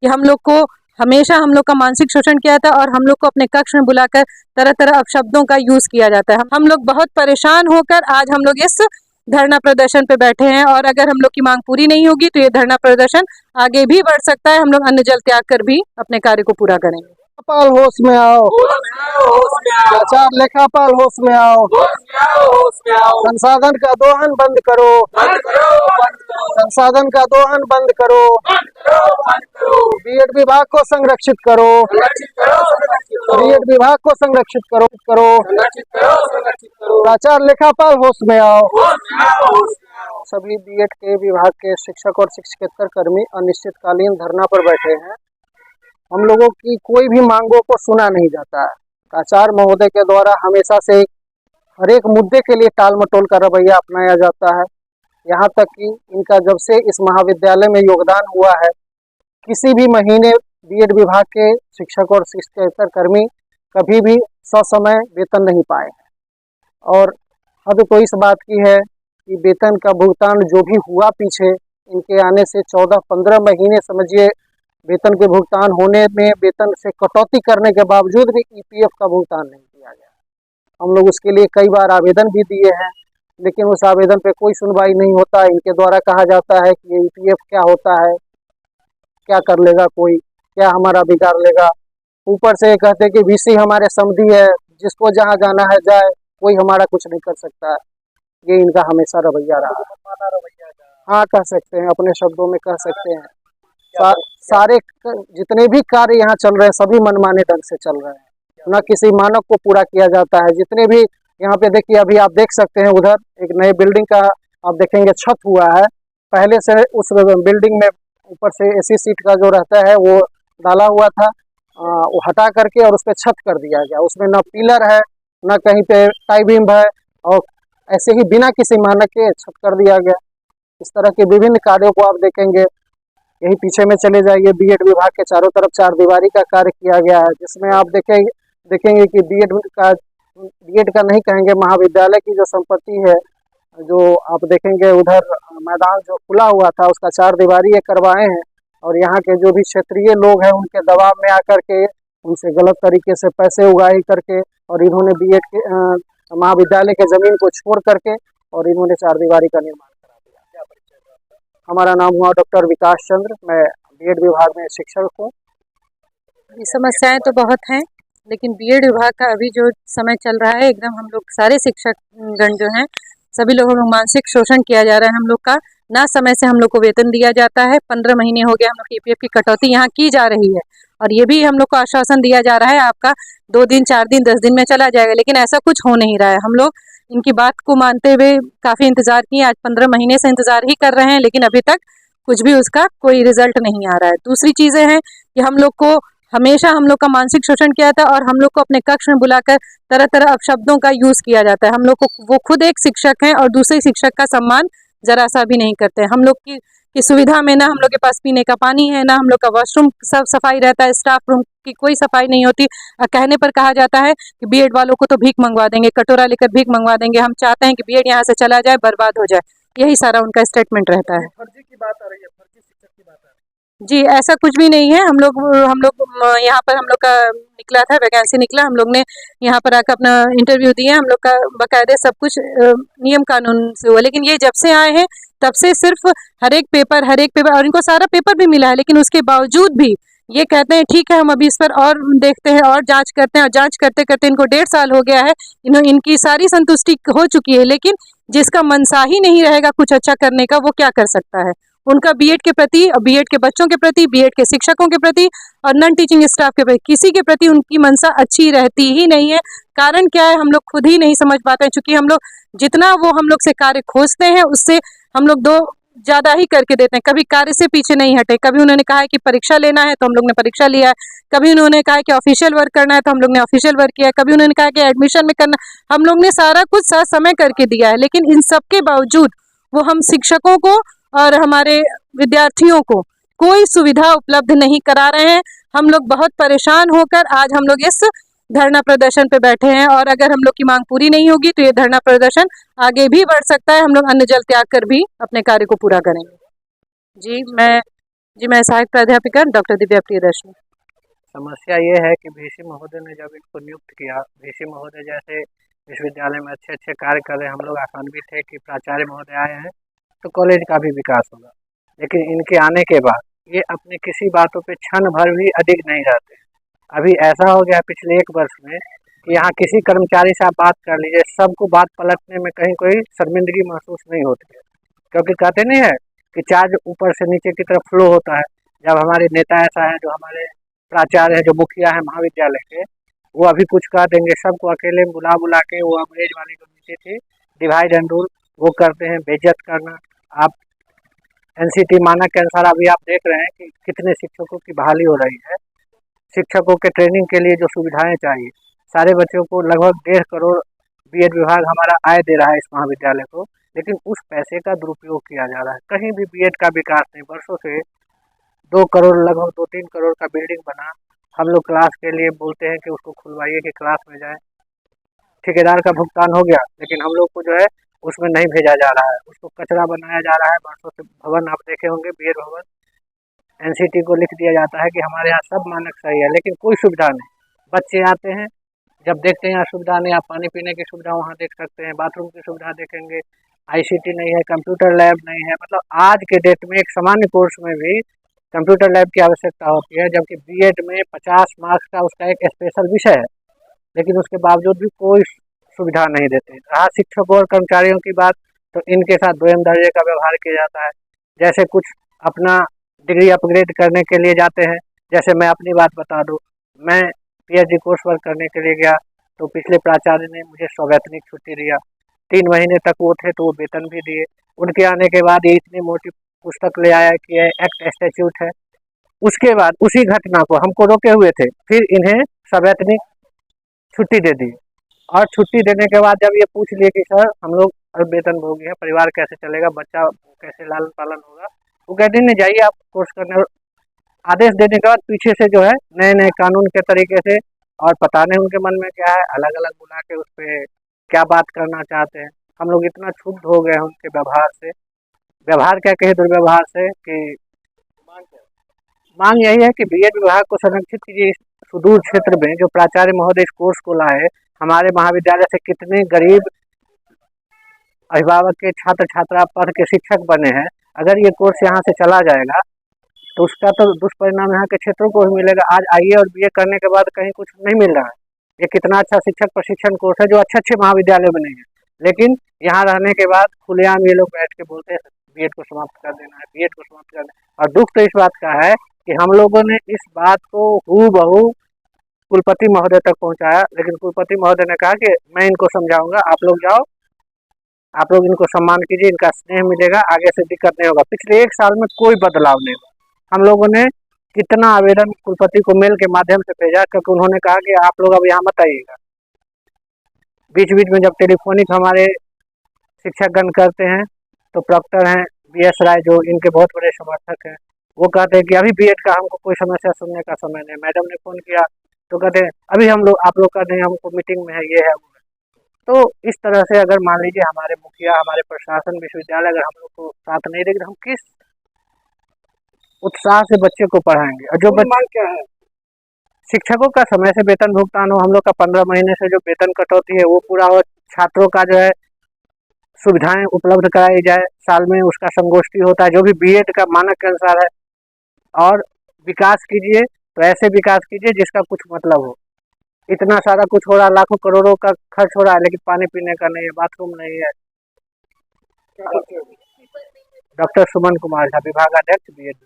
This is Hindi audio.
कि हम लोग को हमेशा हम लोग का मानसिक शोषण किया था और हम लोग को अपने कक्ष में बुलाकर तरह तरह अपशब्दों का यूज किया जाता है। हम लोग बहुत परेशान होकर आज हम लोग इस धरना प्रदर्शन पे बैठे हैं और अगर हम लोग की मांग पूरी नहीं होगी तो ये धरना प्रदर्शन आगे भी बढ़ सकता है। हम लोग अन्न जल त्याग कर भी अपने कार्य को पूरा करेंगे। लेखापाल होश में आओ, आचार लेखापाल होश में आओ, संसाधन का दोहन बंद करो, संसाधन का दोहन बंद करो, बीएड विभाग को संरक्षित करो, बीएड विभाग को संरक्षित करो, आचार लेखापाल होश में आओ। सभी बीएड के विभाग के शिक्षक और शिक्षकेतर कर्मी अनिश्चितकालीन धरना पर बैठे हैं। हम लोगों की कोई भी मांगों को सुना नहीं जाता है। प्राचार्य महोदय के द्वारा हमेशा से हर एक मुद्दे के लिए टाल मटोल का रवैया अपनाया जाता है। यहाँ तक कि इनका जब से इस महाविद्यालय में योगदान हुआ है, किसी भी महीने बीएड विभाग के शिक्षक और शिक्षकेतर कर्मी कभी भी ससमय वेतन नहीं पाए हैं। और हद तो इस बात की है कि वेतन का भुगतान जो भी हुआ पीछे, इनके आने से 14-15 महीने समझिए वेतन के भुगतान होने में वेतन से कटौती करने के बावजूद भी ईपीएफ का भुगतान नहीं किया गया। हम लोग उसके लिए कई बार आवेदन भी दिए हैं, लेकिन उस आवेदन पे कोई सुनवाई नहीं होता। इनके द्वारा कहा जाता है कि ये ईपीएफ क्या होता है, क्या कर लेगा कोई, क्या हमारा बिगाड़ लेगा। ऊपर से कहते हैं कि वीसी हमारे समधी है, जिसको जहाँ जाना है जाए, कोई हमारा कुछ नहीं कर सकता। ये इनका हमेशा रवैया रहा। हाँ, कह सकते हैं, अपने शब्दों में कह सकते हैं। सारे जितने भी कार्य यहाँ चल रहे हैं सभी मनमाने ढंग से चल रहे हैं, न किसी मानक को पूरा किया जाता है। जितने भी यहाँ पे देखिए, अभी आप देख सकते हैं उधर एक नए बिल्डिंग का आप देखेंगे छत हुआ है। पहले से उस बिल्डिंग में ऊपर से एसी सीट का जो रहता है वो डाला हुआ था, वो हटा करके और उस पर छत कर दिया गया। उसमें न पिलर है, न कहीं पे टाई बीम है, और ऐसे ही बिना किसी मानक के छत कर दिया गया। इस तरह के विभिन्न कार्यों को आप देखेंगे। यही पीछे में चले जाइए, बीएड विभाग के चारों तरफ चारदीवारी का कार्य किया गया है, जिसमें आप देखेंगे कि बीएड का नहीं कहेंगे, महाविद्यालय की जो संपत्ति है, जो आप देखेंगे उधर मैदान जो खुला हुआ था उसका चारदीवारी ये करवाए हैं। और यहाँ के जो भी क्षेत्रीय लोग हैं उनके दबाव में आकर के उनसे गलत तरीके से पैसे उगाही करके और इन्होंने बीएड के महाविद्यालय के जमीन को छोड़ करके और इन्होंने चारदीवारी का निर्माण करा दिया। हमारा नाम हुआ डॉक्टर विकास चंद्र, मैं बीएड विभाग में शिक्षक हूँ। समस्याएं तो बहुत हैं, लेकिन बीएड विभाग का अभी जो समय चल रहा है, एकदम हम लोग सारे शिक्षकगण जो हैं सभी लोगों को मानसिक शोषण किया जा रहा है। हम लोग का ना समय से हम लोग को वेतन दिया जाता है। 15 महीने हो गए हम लोग ईपीएफ की कटौती यहाँ की जा रही है, और ये भी हम लोग को आश्वासन दिया जा रहा है आपका 2 दिन 4 दिन 10 दिन में चला जाएगा, लेकिन ऐसा कुछ हो नहीं रहा है। हम लोग इनकी बात को मानते हुए काफ़ी इंतज़ार किए, आज 15 महीने से इंतज़ार ही कर रहे हैं, लेकिन अभी तक कुछ भी उसका कोई रिजल्ट नहीं आ रहा है। दूसरी चीज़ें हैं कि हम लोग को हमेशा हम लोग का मानसिक शोषण किया था और हम लोग को अपने कक्ष में बुलाकर तरह तरह अपशब्दों का यूज़ किया जाता है। हम लोग को वो खुद एक शिक्षक हैं और दूसरे शिक्षक का सम्मान जरा सा भी नहीं करते हैं। हम लोग की सुविधा में ना हम लोग के पास पीने का पानी है, ना हम लोग का वॉशरूम सब सफाई रहता है, स्टाफ रूम की कोई सफाई नहीं होती। कहने पर कहा जाता है कि बीएड वालों को तो भीख मंगवा देंगे, कटोरा लेकर भीख मंगवा देंगे। हम चाहते हैं कि बीएड यहाँ से चला जाए, बर्बाद हो जाए, यही सारा उनका स्टेटमेंट रहता है। फर्जी की बात आ रही है, फर्जी शिक्षक की बात आ रही है। जी, ऐसा कुछ भी नहीं है। हम लोग यहाँ पर हम लोग का निकला था, वैकेंसी निकला, हम लोग ने यहाँ पर आकर अपना इंटरव्यू दिया। हम लोग का बाकायदे सब कुछ नियम कानून से हुआ, लेकिन ये जब से आए हैं तब से सिर्फ हर एक पेपर और इनको सारा पेपर भी मिला है, लेकिन उसके बावजूद भी ये कहते हैं ठीक है हम अभी इस पर और देखते हैं और जांच करते हैं, और जांच करते करते इनको 1.5 साल हो गया है। इनकी सारी संतुष्टि हो चुकी है, लेकिन जिसका मनसा ही नहीं रहेगा कुछ अच्छा करने का, वो क्या कर सकता है। उनका बीएड के प्रति, बीएड के बच्चों के प्रति, बीएड के शिक्षकों के प्रति और नॉन टीचिंग स्टाफ के प्रति, किसी के प्रति उनकी मनसा अच्छी रहती ही नहीं है। कारण क्या है हम लोग खुद ही नहीं समझ पाते हैं, क्योंकि हम लोग जितना वो हम लोग से कार्य खोजते हैं उससे हम लोग 2 ज़्यादा ही करके देते हैं। कभी कार्य से पीछे नहीं हटे। कभी उन्होंने कहा है कि परीक्षा लेना है तो हम लोग ने परीक्षा लिया है, कभी उन्होंने कहा है कि ऑफिशियल वर्क करना है तो हम लोग ने ऑफिशियल वर्क किया है, कभी उन्होंने कहा कि एडमिशन में करना, हम लोग ने सारा कुछ समय करके दिया है। लेकिन इन सब के बावजूद वो हम शिक्षकों को और हमारे विद्यार्थियों को कोई सुविधा उपलब्ध नहीं करा रहे हैं। हम लोग बहुत परेशान होकर आज हम लोग इस धरना प्रदर्शन पे बैठे हैं, और अगर हम लोग की मांग पूरी नहीं होगी तो ये धरना प्रदर्शन आगे भी बढ़ सकता है। हम लोग अन्न जल त्याग कर भी अपने कार्य को पूरा करेंगे। जी, मैं जी, मैं सहायक प्राध्यापिका डॉक्टर दिव्या प्रियदर्शनी। समस्या ये है कि वीसी महोदय ने जब इनको नियुक्त किया, वीसी महोदय जैसे विश्वविद्यालय में अच्छे अच्छे कार्य कर रहे हैं, हम लोग आशान्वित थे कि प्राचार्य महोदय आए हैं तो कॉलेज का भी विकास होगा। लेकिन इनके आने के बाद ये अपने किसी बातों पे क्षण भर भी अधिक नहीं रहते। अभी ऐसा हो गया पिछले 1 वर्ष में कि यहाँ किसी कर्मचारी से आप बात कर लीजिए, सबको बात पलटने में कहीं कोई शर्मिंदगी महसूस नहीं होती है, क्योंकि कहते नहीं है कि चार्ज ऊपर से नीचे की तरफ फ्लो होता है। जब हमारे नेता ऐसा है, जो हमारे प्राचार्य है, जो मुखिया है महाविद्यालय के, वो अभी कुछ कह देंगे, सबको अकेले में बुला बुला के वो अंग्रेज वाली जो नीति थी डिवाइड एंड रूल, वो करते हैं, बेइज्जत करना। आप एनसीटी मानक के अनुसार अभी आप देख रहे हैं कि कितने शिक्षकों की बहाली हो रही है। शिक्षकों के ट्रेनिंग के लिए जो सुविधाएं चाहिए, सारे बच्चों को लगभग 1.5 करोड़ बीएड विभाग हमारा आय दे रहा है इस महाविद्यालय को, लेकिन उस पैसे का दुरुपयोग किया जा रहा है। कहीं भी बीएड का विकास नहीं। वर्षों से 2 करोड़, लगभग 2-3 करोड़ का बिल्डिंग बना, हम लोग क्लास के लिए बोलते हैं कि उसको खुलवाइए कि क्लास में जाए, ठेकेदार का भुगतान हो गया, लेकिन हम लोग को जो है उसमें नहीं भेजा जा रहा है, उसको कचरा बनाया जा रहा है। वर्षों से भवन आप देखे होंगे, बीएड भवन, एनसीटी को लिख दिया जाता है कि हमारे यहाँ सब मानक सही है, लेकिन कोई सुविधा नहीं। बच्चे आते हैं, जब देखते हैं यहाँ सुविधा नहीं, आप पानी पीने की सुविधा वहाँ देख सकते हैं, बाथरूम की सुविधा देखेंगे, आईसीटी नहीं है, कंप्यूटर लैब नहीं है। मतलब आज के डेट में एक सामान्य कोर्स में भी कंप्यूटर लैब की आवश्यकता होती है, जबकि बीएड में 50 मार्क्स का उसका एक स्पेशल विषय है, लेकिन उसके बावजूद भी कोई सुविधा नहीं देते। रहा शिक्षकों और कर्मचारियों की बात, तो इनके साथ दोयम दर्जे का व्यवहार किया जाता है। जैसे कुछ अपना डिग्री अपग्रेड करने के लिए जाते हैं, जैसे मैं अपनी बात बता दूं, मैं पीएचडी कोर्स वर्क करने के लिए गया, तो पिछले प्राचार्य ने मुझे सवैतनिक छुट्टी दिया। 3 महीने तक वो थे तो वो वेतन भी दिए। उनके आने के बाद ये इतनी मोटी पुस्तक ले आया कि यह एक्ट स्टैच्यूट है। उसके बाद उसी घटना को हमको रोके हुए थे, फिर इन्हें सवैतनिक छुट्टी दे दी। और छुट्टी देने के बाद जब ये पूछ लिए कि सर हम लोग अब वेतनभोगी हैं, परिवार कैसे चलेगा, बच्चा कैसे लालन पालन होगा, वो कहते नहीं जाइए आप कोर्स करने। आदेश देने के बाद पीछे से जो है नए नए कानून के तरीके से, और पता नहीं उनके मन में क्या है, अलग अलग बुला के उस पर क्या बात करना चाहते हैं। हम लोग इतना क्षुब्ध हो गए हैं उनके व्यवहार से, व्यवहार क्या कहे दुर्व्यवहार से, कि मांग यही है कि बीएड विभाग को संरक्षित कीजिए। इस सुदूर क्षेत्र में जो प्राचार्य महोदय इस कोर्स को लाए, हमारे महाविद्यालय से कितने गरीब अभिभावक के छात्र छात्रा पढ़ के शिक्षक बने हैं। अगर ये कोर्स यहाँ से चला जाएगा तो उसका तो दुष्परिणाम यहाँ के क्षेत्रों को भी मिलेगा। आज आईए और बीए करने के बाद कहीं कुछ नहीं मिल रहा है। ये कितना अच्छा शिक्षक प्रशिक्षण कोर्स है, जो अच्छे अच्छे महाविद्यालय में नहीं है, लेकिन यहाँ रहने के बाद खुलेआम ये लोग बैठ के बोलते हैं बीएड को समाप्त कर देना है, बीएड को समाप्त कर देना है। और दुख तो इस बात का है कि हम लोगों ने इस बात को हूबहू कुलपति महोदय तक पहुंचाया, लेकिन कुलपति महोदय ने कहा कि मैं इनको समझाऊंगा, आप लोग जाओ, आप लोग इनको सम्मान कीजिए, इनका स्नेह मिलेगा, आगे से दिक्कत नहीं होगा। पिछले 1 साल में कोई बदलाव नहीं हुआ। हम लोगों ने कितना आवेदन कुलपति को मेल के माध्यम से भेजा, क्योंकि उन्होंने कहा कि आप लोग अब यहाँ मत आइएगा। बीच बीच में जब टेलीफोनिक हमारे शिक्षकगण करते हैं, तो प्रॉक्टर हैं बीएस राय, जो इनके बहुत बड़े समर्थक हैं, वो कहते हैं कि अभी बीएड का हमको कोई समस्या सुनने का समय नहीं। मैडम ने फोन किया तो कहते हैं अभी हम लोग, आप लोग का नहीं, हमको मीटिंग में है, ये है वो है। तो इस तरह से अगर मान लीजिए हमारे मुखिया, हमारे प्रशासन, विश्वविद्यालय अगर हम लोग को साथ नहीं देगी, तो हम किस उत्साह से बच्चे को पढ़ाएंगे। और जो मांग क्या है, शिक्षकों का समय से वेतन भुगतान हो, हम लोग का 15 महीने से जो वेतन कटौती है वो पूरा हो, छात्रों का जो है सुविधाएं उपलब्ध कराई जाए, साल में उसका संगोष्ठी होता है जो भी बीएड का मानक के अनुसार है। और विकास कीजिए तो ऐसे विकास कीजिए जिसका कुछ मतलब हो। इतना सारा कुछ हो रहा, लाखों करोड़ों का खर्च हो रहा है, लेकिन पानी पीने का नहीं है, बाथरूम नहीं है। डॉक्टर सुमन कुमार झा, विभागाध्यक्ष बीएड।